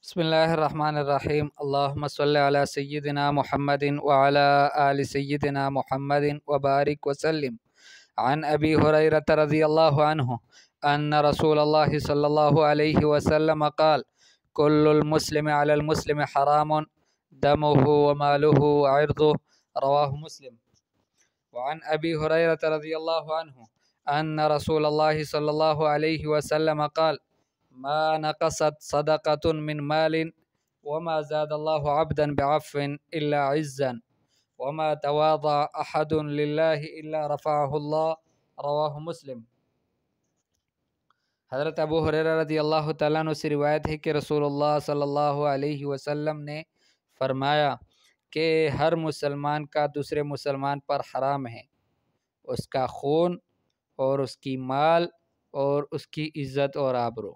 بسم اللہ الرحمن الرحیم اللہم صلی علی سیدنا محمد وعلی آل سیدنا محمد وبارک وسلم عن ابی ہریرہ رضی اللہ عنہ ان رسول اللہ صلی اللہ علیہ وسلم قال کل المسلم علی المسلم حرام دمه وماله وعرضه رواہ مسلم وعن ابی ہریرہ رضی اللہ عنہ ان رسول اللہ صلی اللہ علیہ وسلم قال ما نقصت صدقة من مال وما زاد الله عبدا بعفو إلا عزا وما تواضع أحد لله إلا رفعه الله رواہ مسلم۔ حضرت ابو ہریرہ رضی اللہ تعالیٰ عنہ سے روایت ہے کہ رسول اللہ صلی اللہ علیہ وسلم نے فرمایا کہ ہر مسلمان کا دوسرے مسلمان پر حرام ہے، اس کا خون اور اس کی مال اور اس کی عزت اور آبرو۔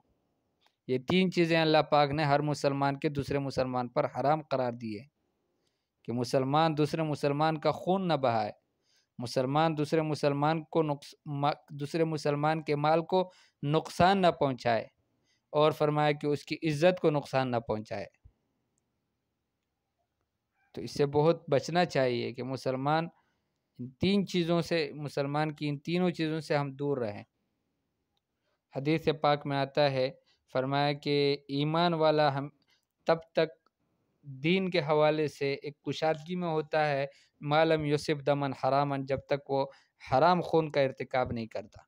یہ تین چیزیں اللہ پاک نے ہر مسلمان کے دوسرے مسلمان پر حرام قرار دیے کہ مسلمان دوسرے مسلمان کا خون نہ بہائے، مسلمان دوسرے مسلمان کو دوسرے مسلمان کے مال کو نقصان نہ پہنچائے، اور فرمایا کہ اس کی عزت کو نقصان نہ پہنچائے۔ تو اس سے بہت بچنا چاہیے کہ مسلمان ان تین چیزوں سے، مسلمان کی ان تینوں چیزوں سے ہم دور رہیں۔ حدیث پاک میں آتا ہے، فرمایا کہ ایمان والا ہم تب تک دین کے حوالے سے ایک کشادگی میں ہوتا ہے ما لم یصب دمن حراما، جب تک وہ حرام خون کا ارتکاب نہیں کرتا۔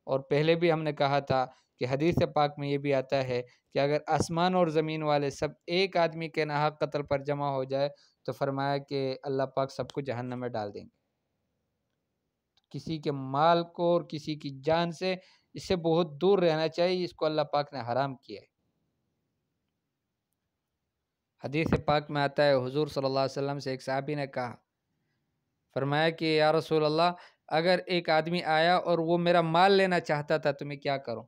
اور پہلے بھی ہم نے کہا تھا کہ حدیث پاک میں یہ بھی آتا ہے کہ اگر آسمان اور زمین والے سب ایک آدمی کے ناحق قتل پر جمع ہو جائے تو فرمایا کہ اللہ پاک سب کو جہنم میں ڈال دیں گے۔ کسی کے مال کو اور کسی کی جان سے اس سے بہت دور رہنا چاہیے، اس کو اللہ پاک نے حرام کیا ہے۔ حدیث پاک میں آتا ہے، حضور صلی اللہ علیہ وسلم سے ایک صحابی نے کہا، فرمایا کہ یا رسول اللہ، اگر ایک آدمی آیا اور وہ میرا مال لینا چاہتا تھا تو میں کیا کروں؟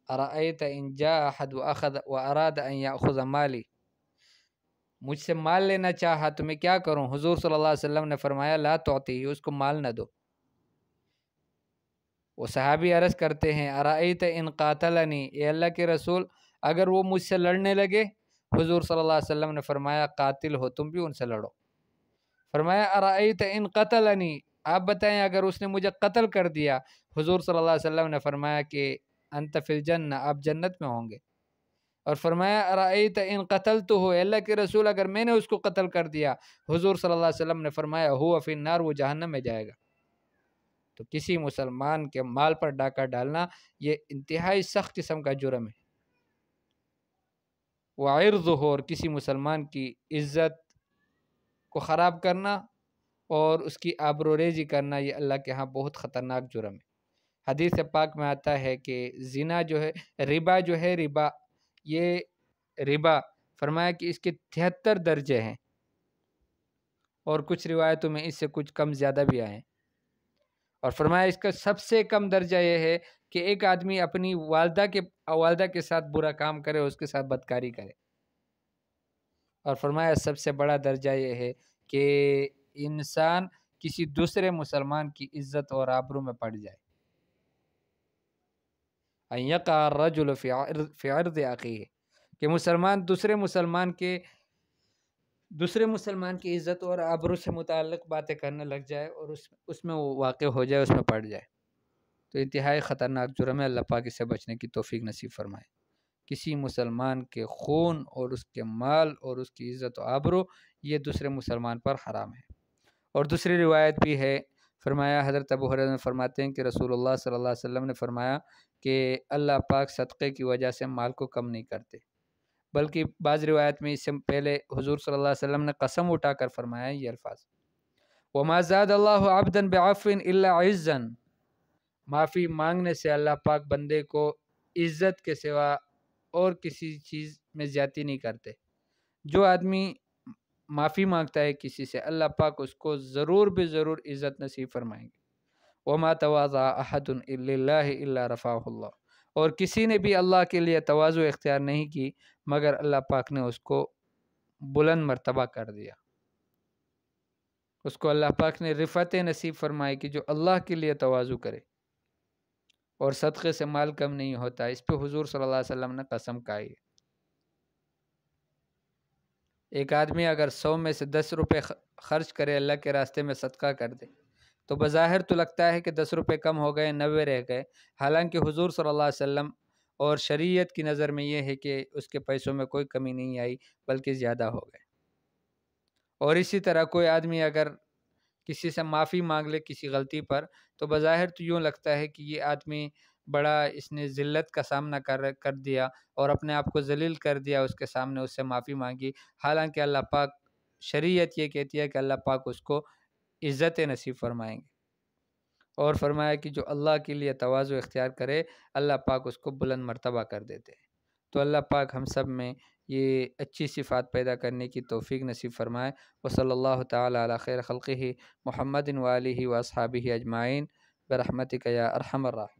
ارأیت ان جاء احد واخذ واراد ان یاخذ مالی، مجھ سے مال لینا چاہا تو میں کیا کروں؟ حضور صلی اللہ علیہ وسلم نے فرمایا لا تعطیہ، اس کو مال نہ دو۔ وہ صحابی عرض کرتے ہیں ارأیت ان قاتلنی، اے اللہ کے رسول اگر وہ مجھ سے لڑنے لگے؟ حضور صلی اللہ علیہ وسلم نے فرمایا قاتل ہو، تم بھی ان سے لڑو۔ فرمایا ارأیت ان قتلنی، آپ بتائیں اگر اس نے مجھے قتل کر دیا؟ حضور صلی اللہ علیہ وسلم نے فرمایا کہ انت فی الجنہ، آپ جنت میں ہوں گے۔ اور فرمایا ارأیت ان قتلتہ، اے اللہ کے رسول اگر میں نے اس کو قتل کر دیا؟ حضور صلی اللہ علیہ وسلم نے فرمایا ہوا فی النار، وہ جہنم میں جائے گا۔ تو کسی مسلمان کے مال پر ڈاکہ ڈالنا یہ انتہائی سخت قسم کا جرم ہے۔ وعرضہ، اور کسی مسلمان کی عزت کو خراب کرنا اور اس کی آبروریزی کرنا یہ اللہ کے ہاں بہت خطرناک جرم ہے۔ حدیث پاک میں آتا ہے کہ زنا جو ہے، ربا جو ہے، یہ ربا فرمایا کہ اس کے 73 درجے ہیں، اور کچھ روایتوں میں اس سے کچھ کم زیادہ بھی آئے ہیں۔ اور فرمایا اس کا سب سے کم درجہ یہ ہے کہ ایک آدمی اپنی والدہ کے ساتھ برا کام کرے، اس کے ساتھ بدکاری کرے۔ اور فرمایا سب سے بڑا درجہ یہ ہے کہ انسان کسی دوسرے مسلمان کی عزت اور آبرو میں پڑ جائے۔ ان یقع الرجل فی عرض اخیہ، کہ مسلمان دوسرے مسلمان کی عزت اور آبرو سے متعلق باتیں کرنے لگ جائے اور اس میں وہ واقع ہو جائے، اس میں پڑ جائے، تو انتہائی خطرناک جرم ہے۔ اللہ پاک اس سے بچنے کی توفیق نصیب فرمائے۔ کسی مسلمان کے خون اور اس کے مال اور اس کی عزت و آبرو یہ دوسرے مسلمان پر حرام ہے۔ اور دوسری روایت بھی ہے، فرمایا حضرت ابو ہریرہ فرماتے ہیں کہ رسول اللہ صلی اللہ علیہ وسلم نے فرمایا کہ اللہ پاک صدقے کی وجہ سے مال کو کم نہیں کرتے، بلکہ بعض روایت میں اس سے پہلے حضور صلی اللہ علیہ وسلم نے قسم اٹھا کر فرمایا یہ الفاظ، وَمَا زَادَ اللَّهُ عَبْدًا بِعَفْوٍ إِلَّا عِزًّا، معافی مانگنے سے اللہ پاک بندے کو عزت کے سوا اور کسی چیز میں زیادتی نہیں کرتے۔ جو آدمی معافی مانگتا ہے کسی سے، اللہ پاک اس کو ضرور بھی ضرور عزت نصیب فرمائیں گے۔ وَمَا تَوَاضَعَ أَحَدٌ لِلَّهِ إِلَّا رَفَعَهُ اللَّهُ، اور کسی نے بھی اللہ کے لیے تواضع اختیار نہیں کی مگر اللہ پاک نے اس کو بلند مرتبہ کر دیا، اس کو اللہ پاک نے رفعت نصیب فرمائی کہ جو اللہ کے لیے تواضع کرے۔ اور صدقے سے مال کم نہیں ہوتا، اس پہ حضور صلی اللہ علیہ وسلم نے قسم کھائی ہے۔ ایک آدمی اگر 100 میں سے 10 روپے خرچ کرے اللہ کے راستے میں صدقہ کر دے تو بظاہر تو لگتا ہے کہ 10 روپے کم ہو گئے، 90 رہ گئے، حالانکہ حضور صلی اللہ علیہ وسلم اور شریعت کی نظر میں یہ ہے کہ اس کے پیسوں میں کوئی کمی نہیں آئی بلکہ زیادہ ہو گئے۔ اور اسی طرح کوئی آدمی اگر کسی سے معافی مانگ لے کسی غلطی پر تو بظاہر تو یوں لگتا ہے کہ یہ آدمی بڑا اس نے ذلت کا سامنا کر دیا اور اپنے آپ کو ذلیل کر دیا، اس کے سامنے اس سے معافی مانگی، حالانکہ اللہ پاک شریعت یہ کہتی ہے کہ اللہ پاک اس کو عزت نصیب فرمائیں گے، اور فرمایا کہ جو اللہ کے لیے تواضع اختیار کرے اللہ پاک اس کو بلند مرتبہ کر دیتے ہیں۔ تو اللہ پاک ہم سب میں یہ اچھی صفات پیدا کرنے کی توفیق نصیب فرمائے۔ وصلی اللہ تعالی علی خیر خلقہ محمد و آلہ و اصحابہ اجمعین برحمتک یا ارحم الراحمین۔